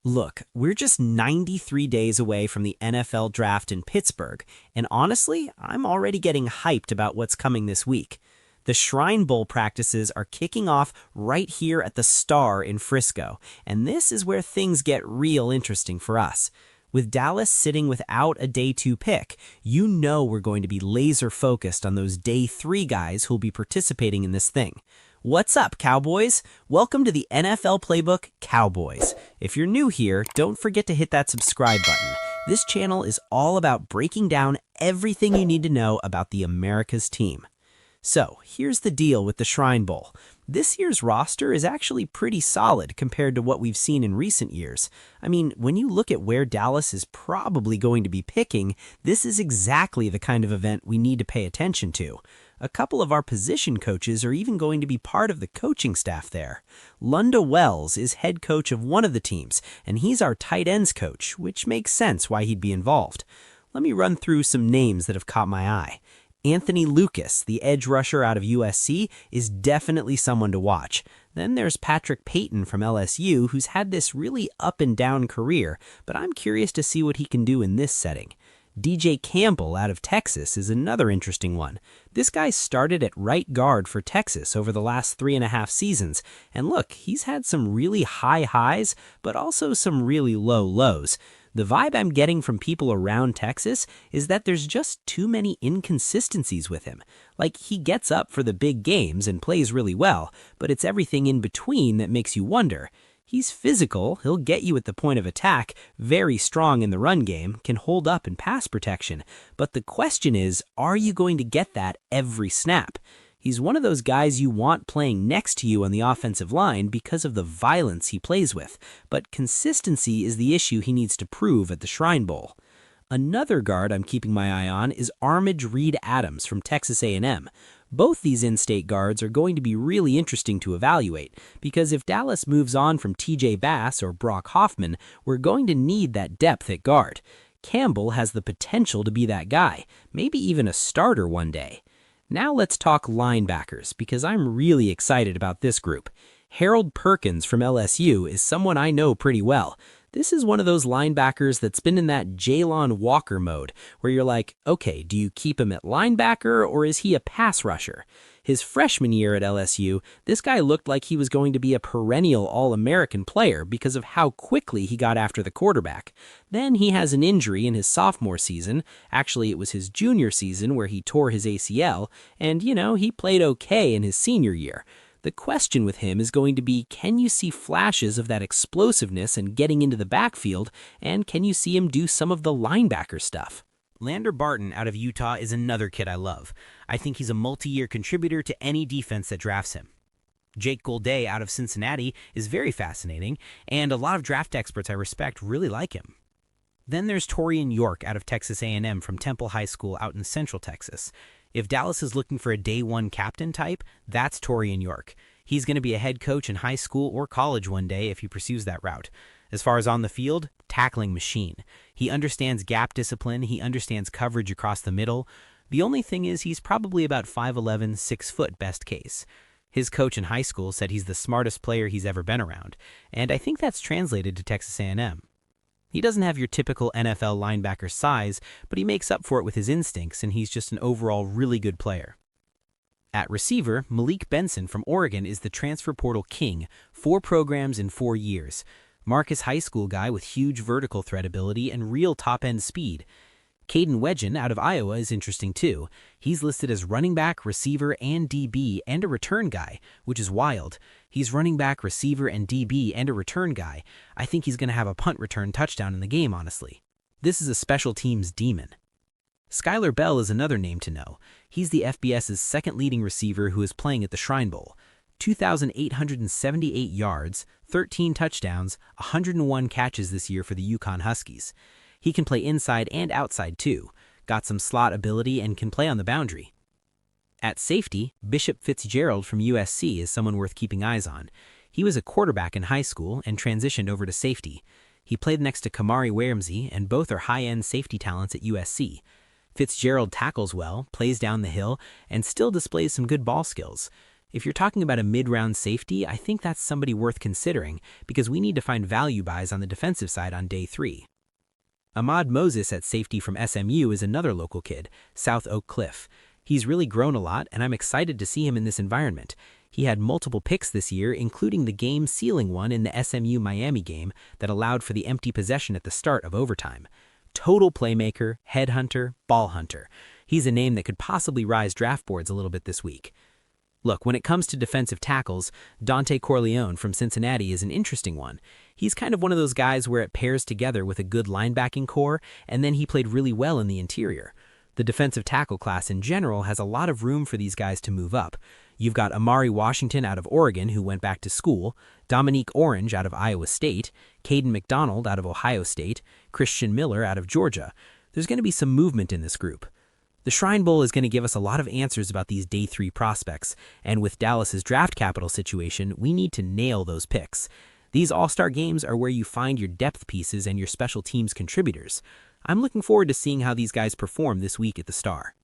Look, we're just 93 days away from the NFL draft in Pittsburgh, and honestly, I'm already getting hyped about what's coming this week. The Shrine Bowl practices are kicking off right here at the Star in Frisco, and this is where things get real interesting for us. With Dallas sitting without a day 2 pick, you know we're going to be laser focused on those day 3 guys who'll be participating in this thing. What's up, Cowboys? Welcome to the NFL Playbook Cowboys. If you're new here, don't forget to hit that subscribe button. This channel is all about breaking down everything you need to know about the America's team. So, here's the deal with the Shrine Bowl. This year's roster is actually pretty solid compared to what we've seen in recent years. I mean, when you look at where Dallas is probably going to be picking, this is exactly the kind of event we need to pay attention to. A couple of our position coaches are even going to be part of the coaching staff there. Lunda Wells is head coach of one of the teams, and he's our tight ends coach, which makes sense why he'd be involved. Let me run through some names that have caught my eye. Anthony Lucas, the edge rusher out of USC, is definitely someone to watch. Then there's Patrick Payton from LSU, who's had this really up-and-down career, but I'm curious to see what he can do in this setting. DJ Campbell out of Texas is another interesting one. This guy started at right guard for Texas over the last 3.5 seasons, and look, he's had some really high highs, but also some really low lows. The vibe I'm getting from people around Texas is that there's just too many inconsistencies with him. Like, he gets up for the big games and plays really well, but it's everything in between that makes you wonder. He's physical, he'll get you at the point of attack, very strong in the run game, can hold up in pass protection. But the question is, are you going to get that every snap? He's one of those guys you want playing next to you on the offensive line because of the violence he plays with, but consistency is the issue he needs to prove at the Shrine Bowl. Another guard I'm keeping my eye on is Armage Reed Adams from Texas A&M. Both these in-state guards are going to be really interesting to evaluate, because if Dallas moves on from TJ Bass or Brock Hoffman, we're going to need that depth at guard. Campbell has the potential to be that guy, maybe even a starter one day. Now let's talk linebackers, because I'm really excited about this group. Harold Perkins from LSU is someone I know pretty well. This is one of those linebackers that's been in that Jalon Walker mode, where you're like, okay, do you keep him at linebacker or is he a pass rusher? His freshman year at LSU, this guy looked like he was going to be a perennial All-American player because of how quickly he got after the quarterback. Then he has an injury in his sophomore season. Actually, it was his junior season where he tore his ACL, and, he played okay in his senior year. The question with him is going to be, can you see flashes of that explosiveness and getting into the backfield, and can you see him do some of the linebacker stuff? Lander Barton out of Utah is another kid I love. I think he's a multi-year contributor to any defense that drafts him. Jake Golday out of Cincinnati is very fascinating, and a lot of draft experts I respect really like him. Then there's Torian York out of Texas A&M from Temple High School out in Central Texas. If Dallas is looking for a day 1 captain type, that's Torian York. He's going to be a head coach in high school or college one day if he pursues that route. As far as on the field, tackling machine. He understands gap discipline, he understands coverage across the middle. The only thing is he's probably about 5'11", 6 foot best case. His coach in high school said he's the smartest player he's ever been around, and I think that's translated to Texas A&M. He doesn't have your typical NFL linebacker size, but he makes up for it with his instincts, and he's just an overall really good player. At receiver, Malik Benson from Oregon is the transfer portal king, 4 programs in 4 years. Marcus High School guy with huge vertical threat ability and real top-end speed. Caden Wedgen out of Iowa is interesting too. He's listed as running back, receiver, and DB, and a return guy, which is wild. He's running back, receiver, and DB, and a return guy. I think he's going to have a punt return touchdown in the game, honestly. This is a special teams demon. Skylar Bell is another name to know. He's the FBS's second leading receiver who is playing at the Shrine Bowl. 2,878 yards, 13 touchdowns, 101 catches this year for the Yukon Huskies. He can play inside and outside too, got some slot ability and can play on the boundary. At safety, Bishop Fitzgerald from USC is someone worth keeping eyes on. He was a quarterback in high school and transitioned over to safety. He played next to Kamari Ramsey, and both are high-end safety talents at USC. Fitzgerald tackles well, plays down the hill, and still displays some good ball skills. If you're talking about a mid-round safety, I think that's somebody worth considering because we need to find value buys on the defensive side on day 3. Ahmad Moses at safety from SMU is another local kid, South Oak Cliff. He's really grown a lot, and I'm excited to see him in this environment. He had multiple picks this year, including the game-sealing one in the SMU Miami game that allowed for the empty possession at the start of overtime. Total playmaker, headhunter, ball hunter. He's a name that could possibly rise draft boards a little bit this week. Look, when it comes to defensive tackles, Dante Corleone from Cincinnati is an interesting one. He's kind of one of those guys where it pairs together with a good linebacking core, and then he played really well in the interior. The defensive tackle class in general has a lot of room for these guys to move up. You've got Amari Washington out of Oregon, who went back to school, Dominique Orange out of Iowa State, Caden McDonald out of Ohio State, Christian Miller out of Georgia. There's going to be some movement in this group. The Shrine Bowl is going to give us a lot of answers about these Day 3 prospects, and with Dallas's draft capital situation, we need to nail those picks. These All-Star games are where you find your depth pieces and your special teams contributors. I'm looking forward to seeing how these guys perform this week at the Star.